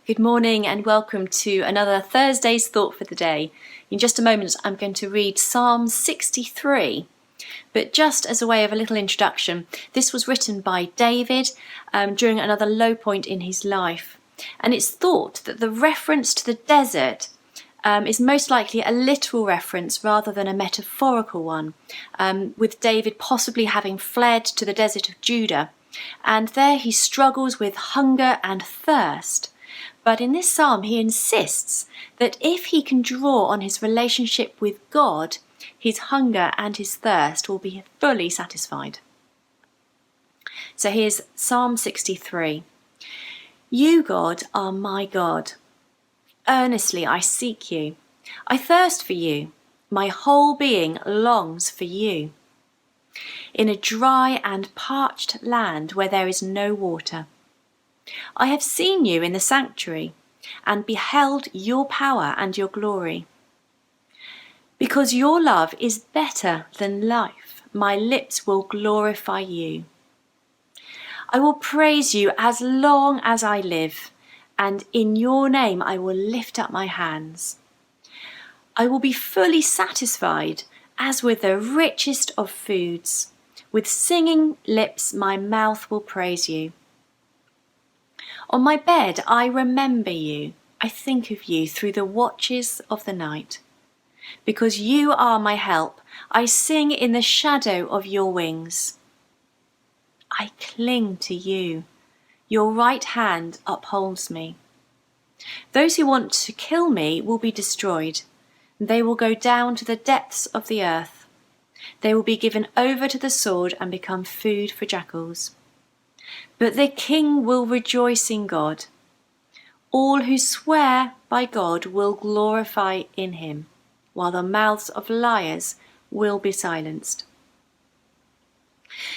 Good morning and welcome to another Thursday's Thought for the Day. In just a moment I'm going to read Psalm 63, but just as a way of a little introduction, this was written by David during another low point in his life, and it's thought that the reference to the desert is most likely a literal reference rather than a metaphorical one, with David possibly having fled to the desert of Judah, and there he struggles with hunger and thirst. But in this psalm, he insists that if he can draw on his relationship with God, his hunger and his thirst will be fully satisfied. So here's Psalm 63. You, God, are my God. Earnestly I seek you. I thirst for you. My whole being longs for you. In a dry and parched land where there is no water. I have seen you in the sanctuary and beheld your power and your glory. Because your love is better than life, my lips will glorify you. I will praise you as long as I live, and in your name I will lift up my hands. I will be fully satisfied as with the richest of foods. With singing lips my mouth will praise you. On my bed I remember you. I think of you through the watches of the night. Because you are my help, I sing in the shadow of your wings. I cling to you. Your right hand upholds me. Those who want to kill me will be destroyed. They will go down to the depths of the earth. They will be given over to the sword and become food for jackals. But the king will rejoice in God. All who swear by God will glorify in him, while the mouths of liars will be silenced.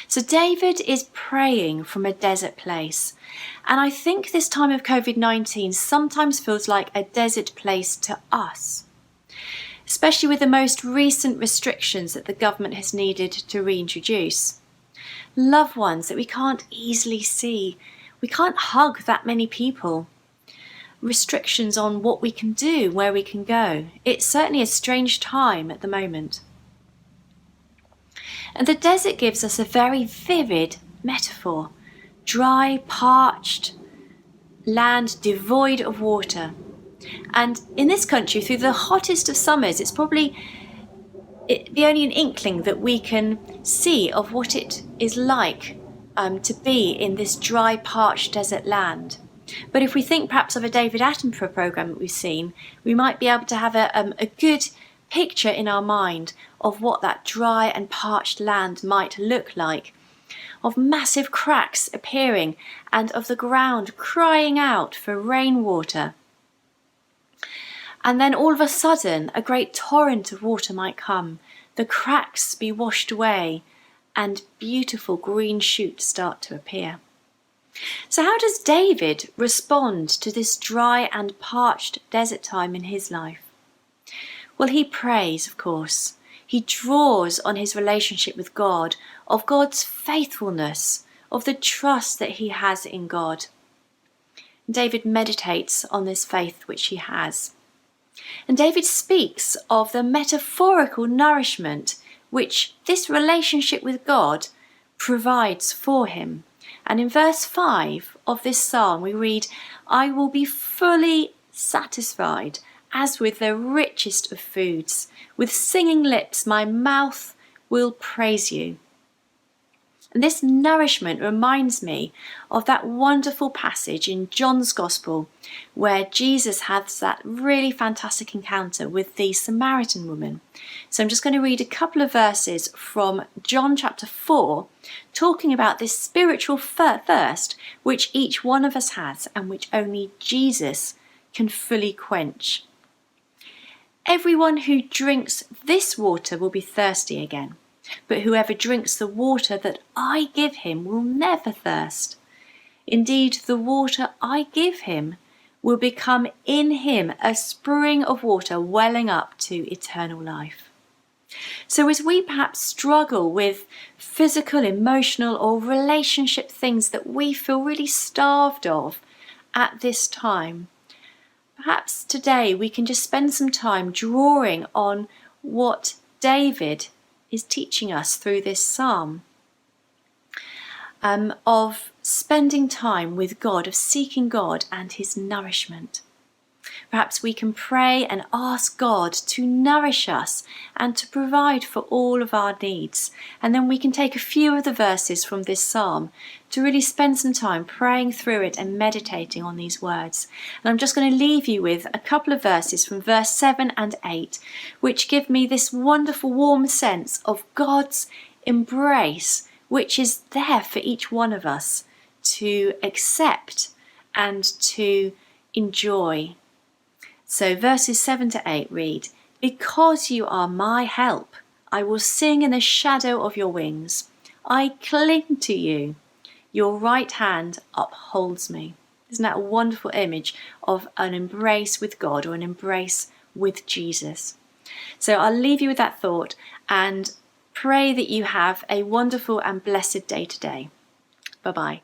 So David is praying from a desert place, and I think this time of COVID-19 sometimes feels like a desert place to us, especially with the most recent restrictions that the government has needed to reintroduce. Loved ones that we can't easily see. We can't hug that many people. Restrictions on what we can do, where we can go. It's certainly a strange time at the moment. And the desert gives us a very vivid metaphor. Dry, parched land devoid of water. And in this country, through the hottest of summers, it's probably the only an inkling that we can see of what it is like to be in this dry, parched desert land. But if we think perhaps of a David Attenborough programme that we've seen, we might be able to have a good picture in our mind of what that dry and parched land might look like, of massive cracks appearing and of the ground crying out for rainwater. And then all of a sudden, a great torrent of water might come, the cracks be washed away, and beautiful green shoots start to appear. So how does David respond to this dry and parched desert time in his life? Well, he prays, of course. He draws on his relationship with God, of God's faithfulness, of the trust that he has in God. David meditates on this faith which he has. And David speaks of the metaphorical nourishment which this relationship with God provides for him. And in verse 5 of this psalm we read, I will be fully satisfied as with the richest of foods. With singing lips my mouth will praise you. And this nourishment reminds me of that wonderful passage in John's Gospel where Jesus has that really fantastic encounter with the Samaritan woman. So I'm just going to read a couple of verses from John chapter 4, talking about this spiritual thirst which each one of us has and which only Jesus can fully quench. Everyone who drinks this water will be thirsty again. But whoever drinks the water that I give him will never thirst. Indeed, the water I give him will become in him a spring of water welling up to eternal life. So as we perhaps struggle with physical, emotional or relationship things that we feel really starved of at this time, perhaps today we can just spend some time drawing on what David is teaching us through this psalm, of spending time with God, of seeking God and his nourishment. Perhaps we can pray and ask God to nourish us and to provide for all of our needs. And then we can take a few of the verses from this psalm to really spend some time praying through it and meditating on these words. And I'm just going to leave you with a couple of verses from verse 7 and 8, which give me this wonderful warm sense of God's embrace, which is there for each one of us to accept and to enjoy. So verses 7 to 8 read, "Because you are my help, I will sing in the shadow of your wings. I cling to you. Your right hand upholds me." Isn't that a wonderful image of an embrace with God, or an embrace with Jesus? So I'll leave you with that thought and pray that you have a wonderful and blessed day today. Bye-bye.